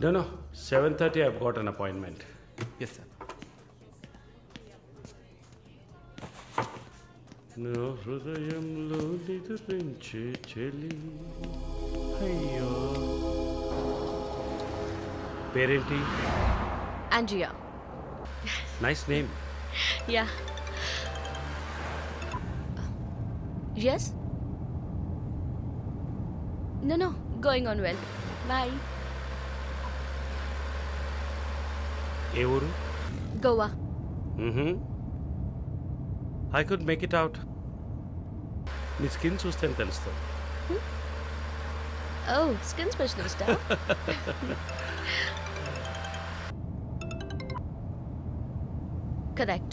No, 7:30 I've got an appointment. Yes, sir. No హృదయంలో నిద్రించే చెలి అయ్యో పేరేంటి? Andrea. Nice name. Yeah. Yes? No, going on well. Bye. ఏ ఊరు? Goa. I could make it out. నీ skin చూస్తేనే తెలుస్తుంది. Oh, skin specialist, huh? Correct.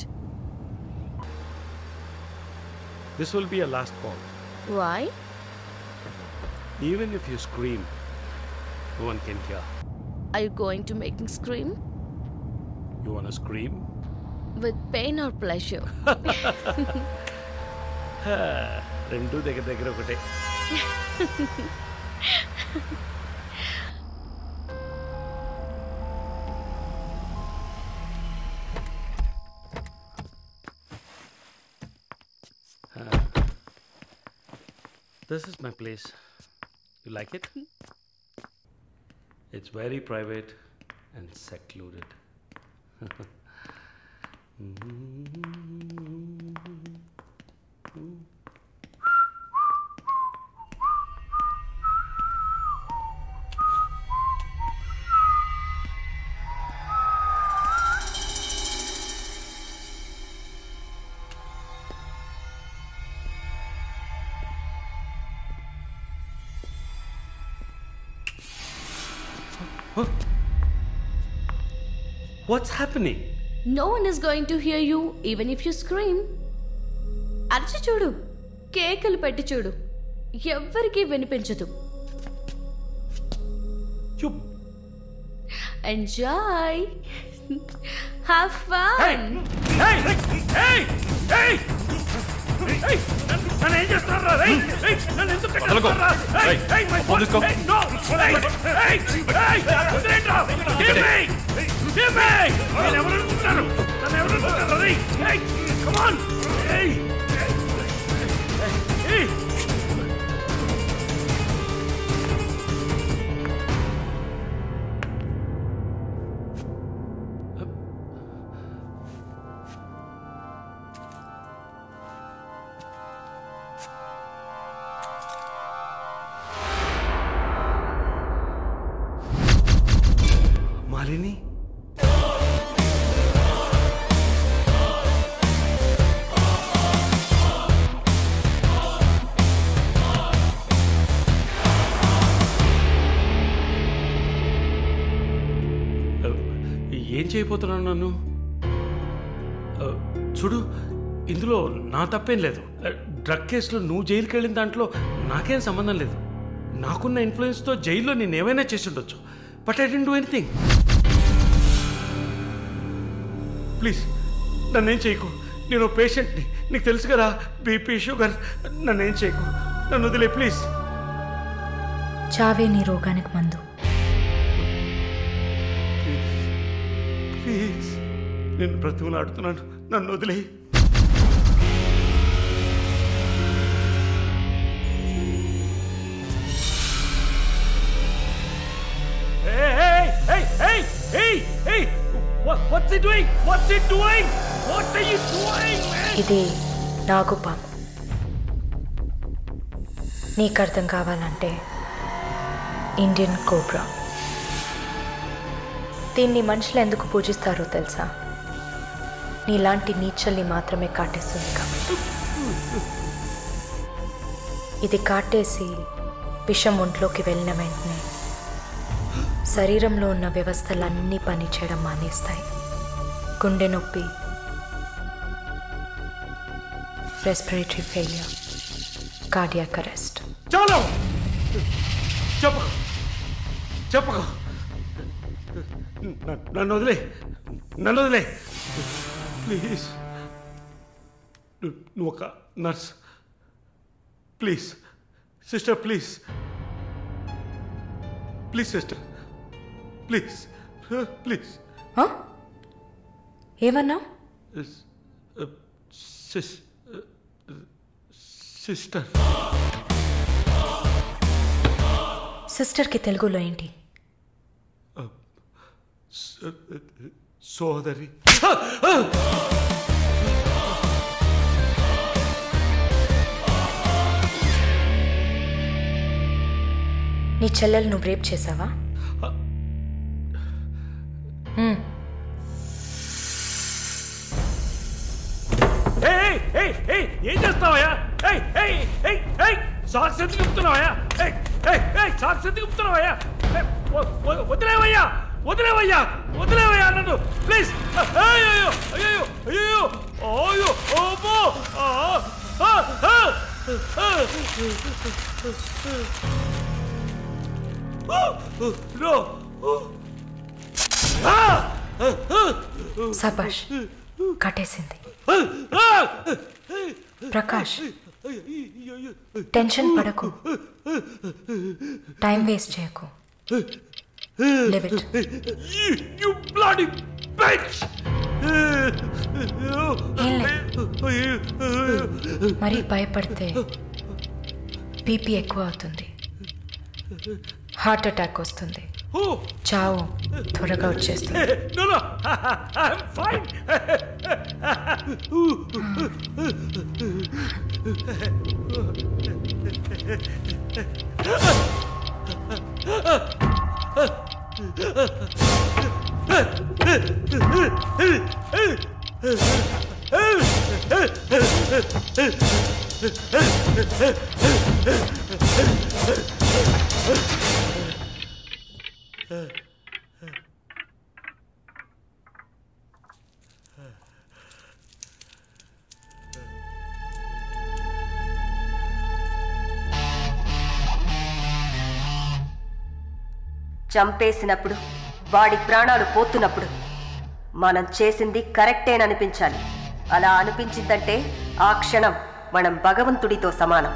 This will be a last call. Why? Even if you scream, no one can hear. Are you going to make me scream? You wanna scream? With pain or pleasure? రెండు దగ్గర ఒకటే. This is my place. You like it? It's very private and secluded. What's happening? No one is going to hear you even if you scream. అరచి చూడు, కేకలు పెట్టి చూడు, ఎవ్వరికీ వినిపించదు. You Enjoy. Have fun. Hey! నన్ను ఏం చేస్తున్నారా? నన్ను ఎందుకు కట్టేస్తున్నారా? No! నన్ను ఎవరు అనుకుంటున్నారు? Come on! మాలిని ఏం చేయబోతున్నాను నన్ను? చూడు, ఇందులో నా తప్పేం లేదు. డ్రగ్ కేసులో నువ్వు జైలుకి వెళ్ళిన దాంట్లో నాకేం సంబంధం లేదు. నాకున్న ఇన్ఫ్లుయెన్స్తో జైల్లో నేను ఏమైనా చేసి ఉండొచ్చు. But I don't do anything. Please నన్నేం చేయకు. నేను పేషెంట్ని, నీకు తెలుసు కదా, బీపీ షుగర్. నన్నేం చేయకు, నన్ను వదిలే ప్లీజ్. చావే నీ రోగానికి మందు. ప్లీజ్ నేను బ్రతిమలాడుతున్నాను, నన్ను వదిలే. What's he doing? What's he doing? What are you doing, man? ఇది నాగుపాము. నీకు అర్థం కావాలంటే ఇండియన్ కోబ్రా. దీన్ని మనుషులు ఎందుకు పూజిస్తారో తెలుసా? నీలాంటి నీచల్ని మాత్రమే కాటేస్తుంది కాబట్టి. ఇది కాటేసి విషం ఒంట్లోకి వెళ్ళిన వెంటనే శరీరంలో ఉన్న వ్యవస్థలన్నీ పనిచేయడం మానేస్తాయి. గుండె నొప్పి, రెస్పిరేటరీ ఫెయిలియర్, కార్డియాక్ అరెస్ట్. చాలు, చెప్పకు చెప్పకు. నన్ను వదిలే, నన్ను వదిలే ప్లీజ్. నువ్వు ఒక nurse. Please sister, please please sister, please please. ఏమన్నా? సిస్టర్. సిస్టర్కి తెలుగులో ఏంటి? సోదరి. నీ చెల్లెలు నువ్వు రేప్ చేసావా? ఏం చేస్తావయ్యా? సాక్స్ ఎందుకు చెప్తున్నావయ్యా? సాక్స్ ఎందుకు చెప్తున్నావయ్యా? వదిలేవయ్యా వదిలేవయ్యా వదిలేవయ్యా నన్ను ప్లీజ్. అయ్యో అయ్యో అయ్యో అయ్యో ఓబో. సబాష్, కట్టేసింది. ప్రకాష్, టెన్షన్ పడకు, టైం వేస్ట్ చేయకు. Leave it. You bloody bitch! మరీ భయపడితే బీపీ ఎక్కువ అవుతుంది, హార్ట్ అటాక్ వస్తుంది, చావు త్వరగా వచ్చేస్తుంది. No, no, I'm fine. చంపేసినప్పుడు, వాడి ప్రాణాలు పోతున్నప్పుడు మనం చేసింది కరెక్టేననిపించాలి. అలా అనిపించిందంటే ఆ క్షణం మనం భగవంతుడితో సమానం.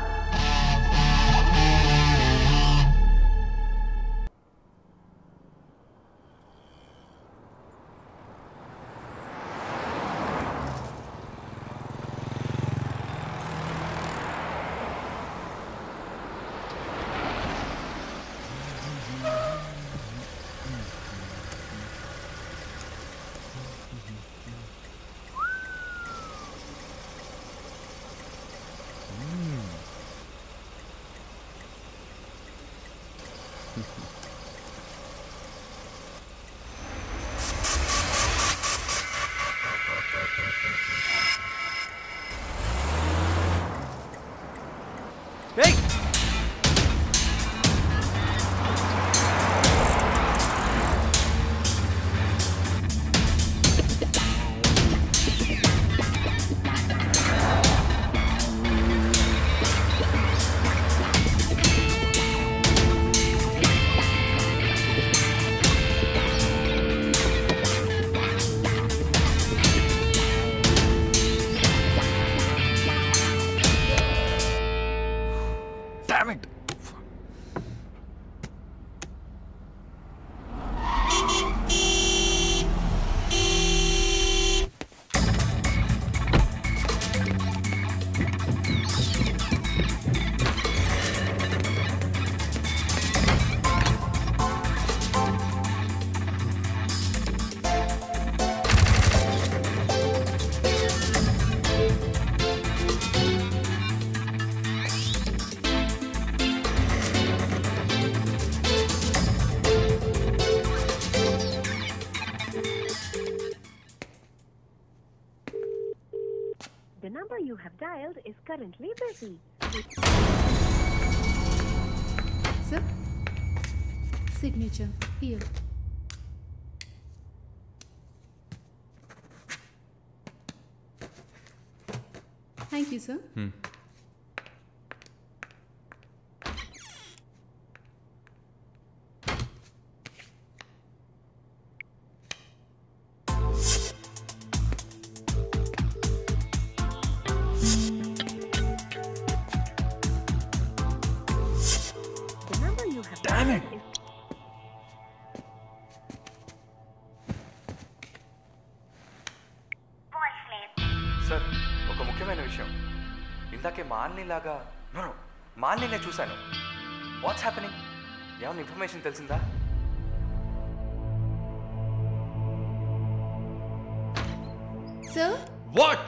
Hey! Damn it! The number you have dialed is currently busy. Sir, signature here. Thank you, sir. The number you have Damn dialed it! is sir, ఒక ముఖ్యమైన విషయం. ఇందాకే మాలినిలాగా మాలిని చూశాను. What's happening? ఏమైనా ఇన్ఫర్మేషన్ తెలిసిందా? Sir? What?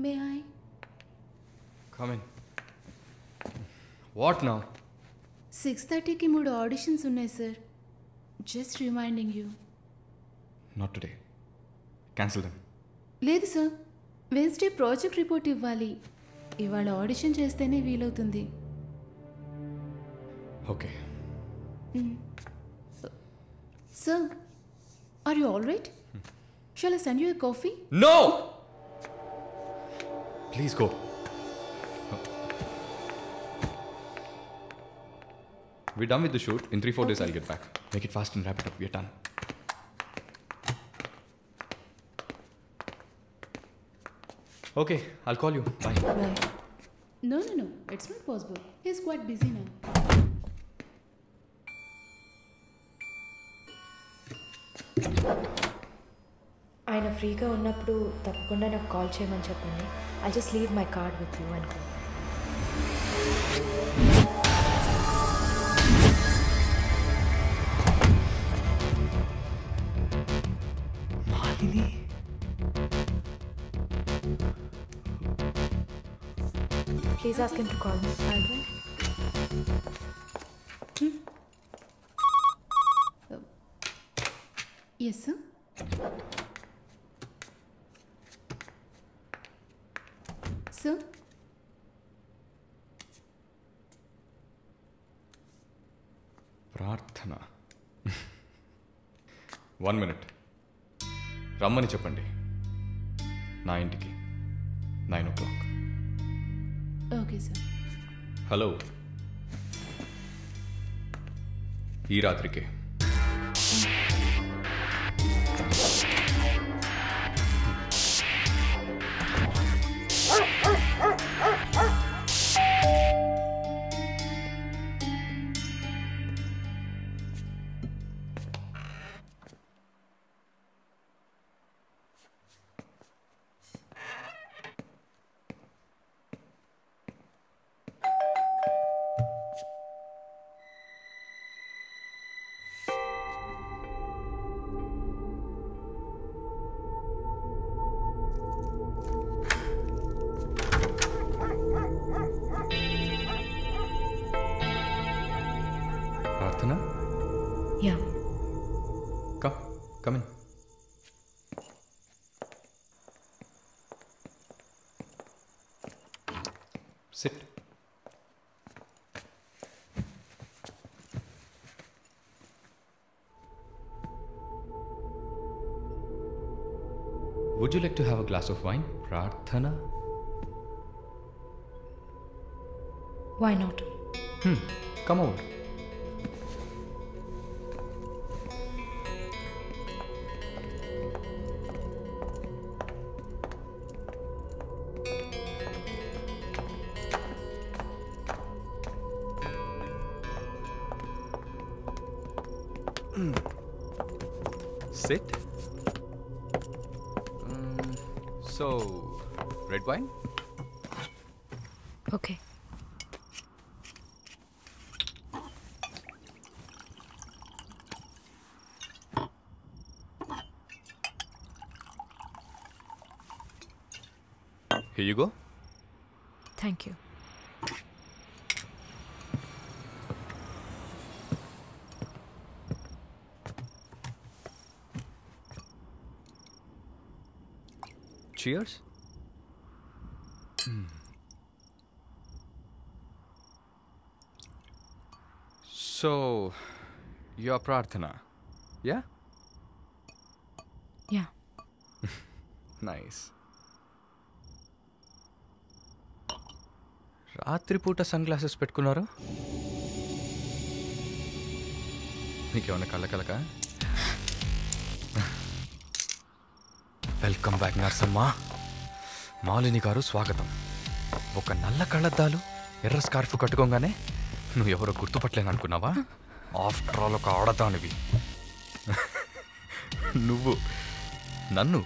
May I? Come in. What now? 6:30కి 3 auditions ఉన్నాయి sir. Just reminding you. Not today. Cancel them. లేదు సార్, వెన్స్డే ప్రాజెక్ట్ రిపోర్ట్ ఇవ్వాలి. ఇవాళ ఆడిషన్ చేస్తేనే వీలవుతుంది. Okay. Sir, are you all right? Shall I send you a coffee? No! Please go. We're done with the shoot. In 3-4 days I'll get back. Make it fast and wrap it up. We're done. Okay, I'll call you. Bye. Bye. No, it's not possible. He's quite busy now. ఆయన ఫ్రీగా ఉన్నప్పుడు తప్పకుండా నాకు call చేయమని చెప్పండి. I just leave my card with you అనుకో. Malini. Please ask him to call me. Yes, sir. Sir? ప్రార్థన. 1 minute. రమ్మని చెప్పండి నా ఇంటికి 9 o'clock. Okay, sir. హలో, ఈ రాత్రికే. ప్రార్థన. Yeah. Come in. Sit. Would you like to have a glass of wine, Prarthana? Why not? Come over. Sit. So, red wine? Okay. Here you go. Thank you. Cheers. So, you're Prarthana, yeah? Yeah. Nice. రాత్రిపూట sun glasses పెట్టుకున్నారు? మీకేమన్నా కళ్ళకలక? Welcome back నర్సమ్మ. మాలిని గారు స్వాగతం. ఒక నల్ల కళ్ళద్దాలు, ఎర్ర స్కార్ఫ్ కట్టుకోగానే నువ్వు ఎవరో గుర్తుపట్టలేను అనుకున్నావా? ఆఫ్టర్ ఆల్ ఒక ఆడదానివి. నువ్వు నన్ను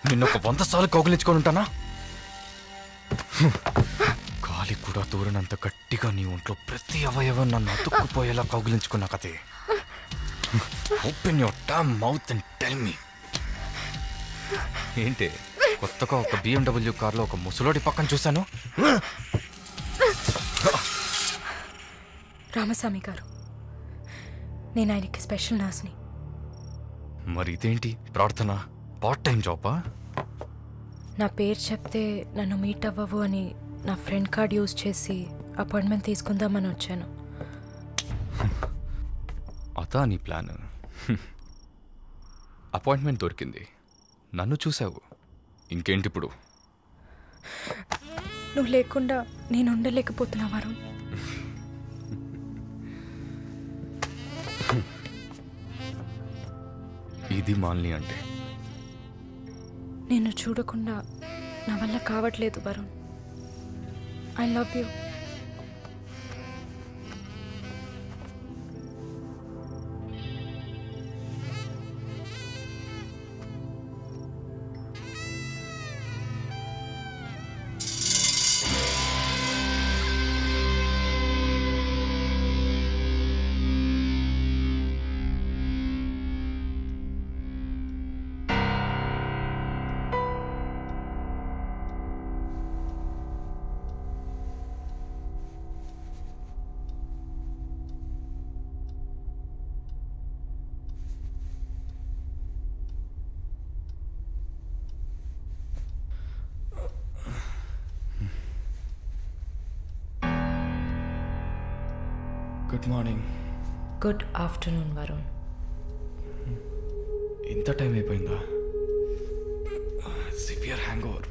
నిన్నొక 100 సార్లు కౌగిలించుకొని ఉంటానా? గాలి కూడా దూరనంత గట్టిగా నీ ఒంట్లో ప్రతి అవయవం నన్ను అతుక్కుపోయేలా కౌగిలించుకున్నా కదే. Open your damn mouth and tell me. ఏంటి కొత్తగా ఒక BMW కార్లో ఒక ముసలోడి పక్కన చూశాను. రామస్వామి గారు, నేను ఆయనకి స్పెషల్ నర్స్ని. మరి ఇదేంటి ప్రార్థన? పార్ట్ టైం జాబా? నా పేరు చెప్తే నన్ను మీట్ అవ్వవు అని నా ఫ్రెండ్ కార్డ్ యూజ్ చేసి అపాయింట్మెంట్ తీసుకుందామని వచ్చాను. అదా నీ ప్లాన్? అపాయింట్మెంట్ దొరికింది, నన్ను చూసావు, ఇంకేంటి ఇప్పుడు? నువ్వు లేకుండా నేను ఉండలేకపోతున్నా వరుణ్. ఇది మాలిని అంటే. నిన్ను చూడకుండా నా వల్ల కావట్లేదు Varun. I love you. Good morning. Good afternoon Varun. ఇంత టైం అయిపోయిందా? Severe hangover.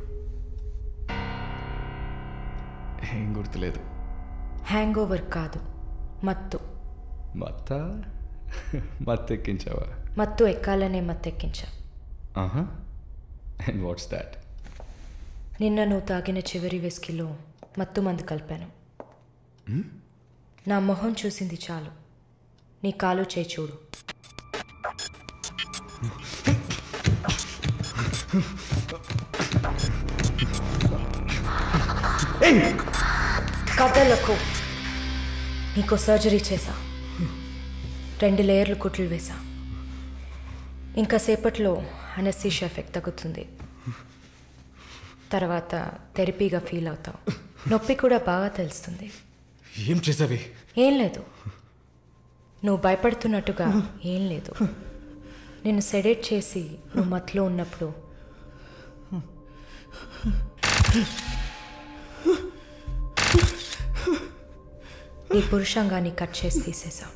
ఏం గుర్తులేదు. హ్యాంగ్ ఓవర్ కాదు, మత్తు. మత్తెక్కించావా? మత్తు ఎక్కాలనే మత్తెక్కించా. And what's that? నిన్న నువ్వు తాగిన చివరి విస్కీలో మత్తు మందు కలిపాను. నా మొహం చూసింది చాలు, నీ కాలు చేయి చూడు. కథలకు నీకో సర్జరీ చేశా, 2 లేయర్లు కుట్లు వేసా. ఇంకా సేపట్లో అనస్థీషియా ఎఫెక్ట్ తగ్గుతుంది. తర్వాత థెరపీగా ఫీల్ అవుతావు. నొప్పి కూడా బాగా తెలుస్తుంది. ఏం చేసావి? ఏం లేదు, నువ్వు భయపడుతున్నట్టుగా ఏం లేదు. నేను సెడేట్ చేసి నువ్వు మత్తులో ఉన్నప్పుడు నీ పురుషాంగాన్ని కట్ చేసి తీసేసా.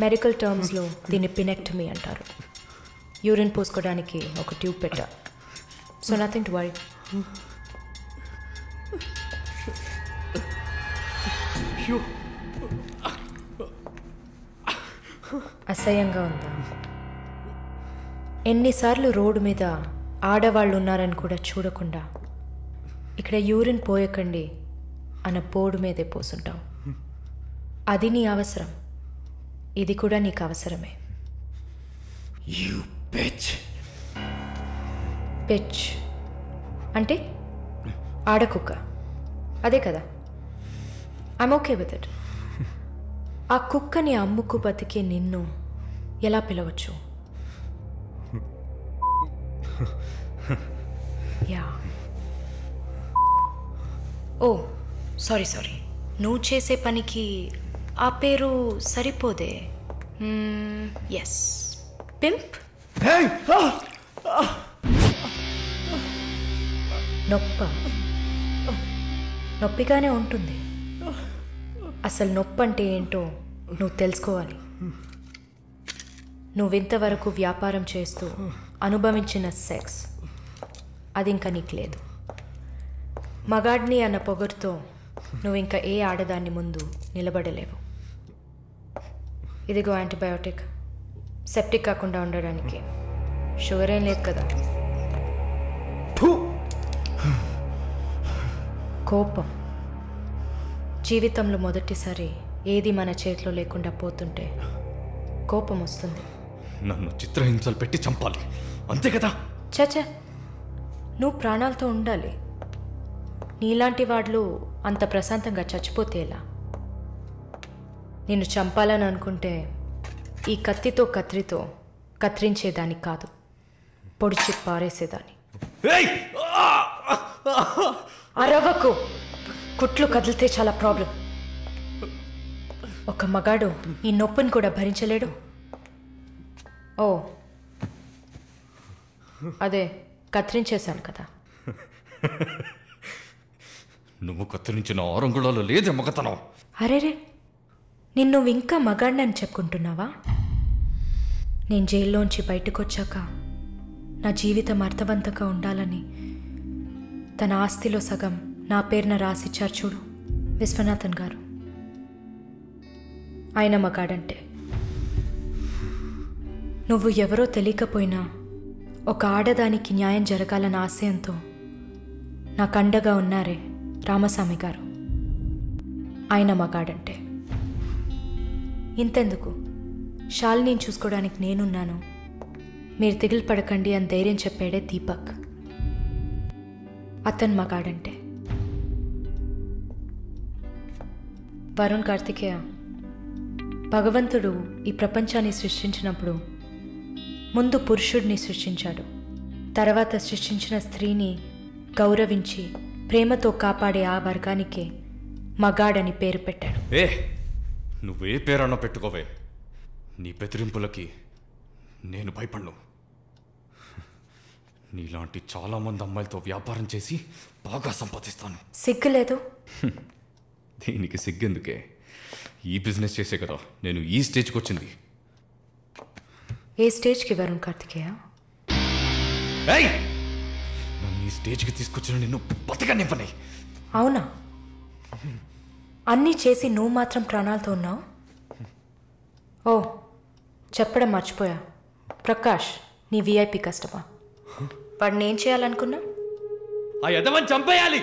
మెడికల్ టర్మ్స్లో దీన్ని పినెక్టమీ అంటారు. యూరిన్ పోసుకోవడానికి ఒక ట్యూబ్ పెట్టా. So nothing to worry. అసహ్యంగా ఉందా? ఎన్నిసార్లు రోడ్డు మీద ఆడవాళ్ళు ఉన్నారని కూడా చూడకుండా ఇక్కడ యూరిన్ పోయకండి అన్న బోర్డు మీదే పోసుంటావు. అది నీ అవసరం, ఇది కూడా నీకు అవసరమే. పిచ్ అంటే ఆడకుక్క, అదే కదా? I'm okay with it. ఆ కుక్కని అమ్ముకు బతికే నిన్ను ఎలా పిలవచ్చు? యా. ఓ సారీ, నువ్వు చేసే పనికి ఆ పేరు సరిపోదే. Yes, pimp. నొప్పిగానే ఉంటుంది. అసలు నొప్పి అంటే ఏంటో నువ్వు తెలుసుకోవాలి. నువ్వింతవరకు వ్యాపారం చేస్తూ అనుభవించిన సెక్స్ అది ఇంకా నీకు లేదు. మగాడిని అన్న పొగరుతో నువ్వు ఇంకా ఏ ఆడదాన్ని ముందు నిలబడలేవు. ఇదిగో యాంటీబయోటిక్, సెప్టిక్ కాకుండా ఉండడానికి. షుగర్ ఏం లేదు కదా? కోపం. జీవితంలో మొదటిసారి ఏది మన చేతిలో లేకుండా పోతుంటే కోపం వస్తుంది. నన్ను చిత్రహింసలు పెట్టి చంపాలి, అంతే కదా? చచ, నువ్వు ప్రాణాలతో ఉండాలి. నీలాంటి వాళ్ళు అంత ప్రశాంతంగా చచ్చిపోతే ఎలా? నిన్ను చంపాలని అనుకుంటే ఈ కత్తితో కత్తిరించేదాన్ని కాదు, పొడిచి పారేసేదాన్ని. అరవకు, కుట్లు కదిలితే చాలా ప్రాబ్లం. ఒక మగాడు ఈ నొప్పిని కూడా భరించలేడు. ఓ అదే కత్తిరించేశాను కదా. నువ్వు కత్తిరించిన ఆరంగుళాలు లేదే మగతనం. అరేరే, నిన్ను ఇంకా మగాడినని చెప్పుకుంటున్నావా? నేను జైల్లోంచి బయటకు వచ్చాక నా జీవితం అర్థవంతంగా ఉండాలని తన ఆస్తిలో సగం నా పేరున రాసిచ్చారు చూడు విశ్వనాథన్ గారు. ఆయన మగాడంటే. నువ్వు ఎవరో తెలియకపోయినా ఒక ఆడదానికి న్యాయం జరగాలన్న ఆశయంతో నాకు అండగా ఉన్నారే రామస్వామి గారు, ఆయన మగాడంటే. ఇంతెందుకు, శాలినిని చూసుకోవడానికి నేనున్నాను, మీరు దిగులు పడకండి అని ధైర్యం చెప్పాడే దీపక్, అతను మగాడంటే. వరుణ్ కార్తికేయ, భగవంతుడు ఈ ప్రపంచాన్ని సృష్టించినప్పుడు ముందు పురుషుడిని సృష్టించాడు, తర్వాత సృష్టించిన స్త్రీని గౌరవించి ప్రేమతో కాపాడే ఆ వర్గానికే మగాడని పేరు పెట్టాడు. నువ్వే పేరన్నా పెట్టుకోవే, నీ బెదిరింపులకి నేను భయపడను. నీలాంటి చాలామంది అమ్మాయిలతో వ్యాపారం చేసి బాగా సంపాదిస్తాను. సిగ్గులేదు? దీనికి సిగ్గెందుకే, ఈ బిజినెస్ చేసే కదా నేను ఈ స్టేజ్కి వచ్చింది. ఏ స్టేజ్కి వరుణ్ కార్తికేయ? నన్ను ఈ స్టేజ్కి తీసుకొచ్చిన నిన్ను బతకనివ్వని. అవునా? అన్నీ చేసి నువ్వు మాత్రం ప్రాణాలతో ఉన్నావు? ఓ చెప్పడం మర్చిపోయా, ప్రకాష్ నీ విఐపి కస్టమా. వాడిని ఏం చేయాలనుకున్నా? ఆ యదవని చంపేయాలి.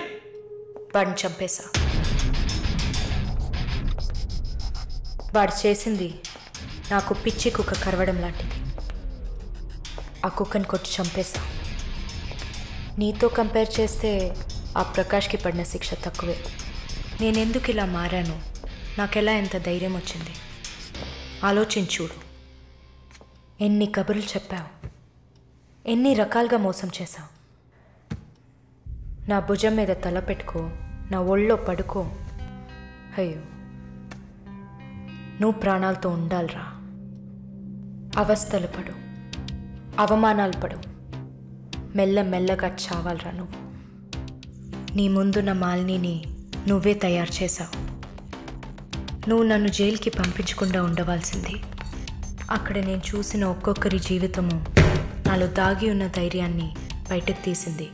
వాడిని చంపేశా. వాడు చేసింది నాకు పిచ్చి కుక్క కరవడం లాంటిది. ఆ కుక్కని కొట్టి చంపేశా. నీతో కంపేర్ చేస్తే ఆ ప్రకాష్కి పడిన శిక్ష తక్కువే. నేనెందుకు ఇలా మారాను, నాకెలా ఎంత ధైర్యం వచ్చింది ఆలోచించుడు. ఎన్ని కబుర్లు చెప్పావు, ఎన్ని రకాలుగా మోసం చేశావు. నా భుజం మీద తల పెట్టుకో, నా ఒళ్ళో పడుకో. అయ్యో, నువ్వు ప్రాణాలతో ఉండాలిరా. అవస్థలు పడు, అవమానాలు పడు, మెల్లమెల్లగా చావాలరా నువ్వు. నీ ముందున్న మాలిని నువ్వే తయారు చేశావు. నువ్వు నన్ను జైలుకి పంపించకుండా ఉండవలసింది. అక్కడ నేను చూసిన ఒక్కొక్కరి జీవితము నాలో దాగి ఉన్న ధైర్యాన్ని బయటకు తీసింది.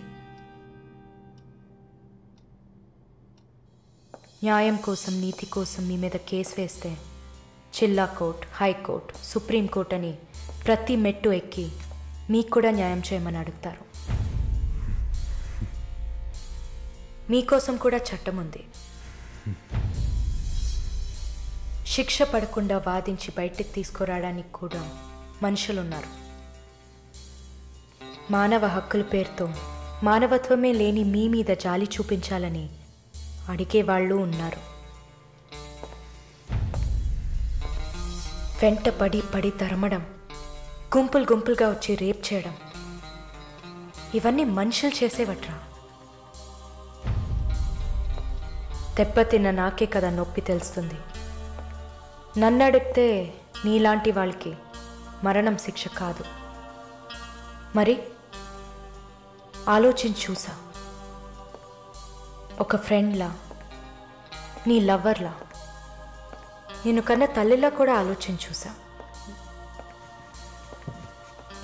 న్యాయం కోసం, నీతి కోసం మీ మీద కేసు వేస్తే జిల్లా కోర్ట్, హైకోర్టు, సుప్రీంకోర్టు అని ప్రతి మెట్టు ఎక్కి మీకు కూడా న్యాయం చేయమని అడుగుతారు. మీకోసం కూడా చట్టం ఉంది. శిక్ష పడకుండా వాదించి బయటికి తీసుకురావడానికి కూడా మనుషులున్నారు. మానవ హక్కుల పేరుతో మానవత్వమే లేని మీ మీద జాలి చూపించాలని అడిగేవాళ్ళు ఉన్నారు. వెంట పడి తరమడం, గుంపులు గుంపులుగా వచ్చి రేప్ చేయడం, ఇవన్నీ మనుషులు చేసేవట్రా. దెబ్బతిన్న నాకే కదా నొప్పి తెలుస్తుంది. నన్ను అడిగితే నీలాంటి వాళ్ళకి మరణం శిక్ష కాదు. మరి ఆలోచించి చూసా. ఒక ఫ్రెండ్లా, నీ లవర్లా, నేను కన్నా తల్లిలా కూడా ఆలోచించి చూసా.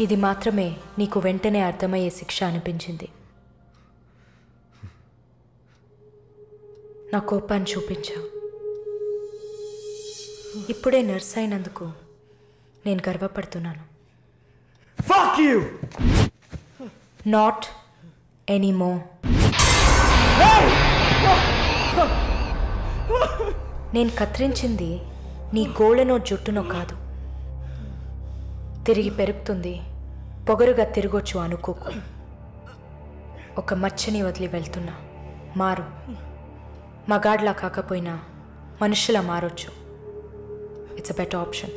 ఇది మాత్రమే నీకు వెంటనే అర్థమయ్యే శిక్ష అనిపించింది. నా కోపాన్ని చూపించా. ఇప్పుడే నర్స్ అయినందుకు నేను గర్వపడుతున్నాను. Fuck you! Not anymore. నేను కత్తిరించింది నీ గోళ్ళనో జుట్టునో కాదు, తిరిగి పెరుగుతుంది, పొగరుగా తిరగొచ్చు అనుకోకు. ఒక మచ్చని వదిలి వెళ్తున్నా, మారు. మగాడ్లా కాకపోయినా మనుషులా మారొచ్చు. It's a better option.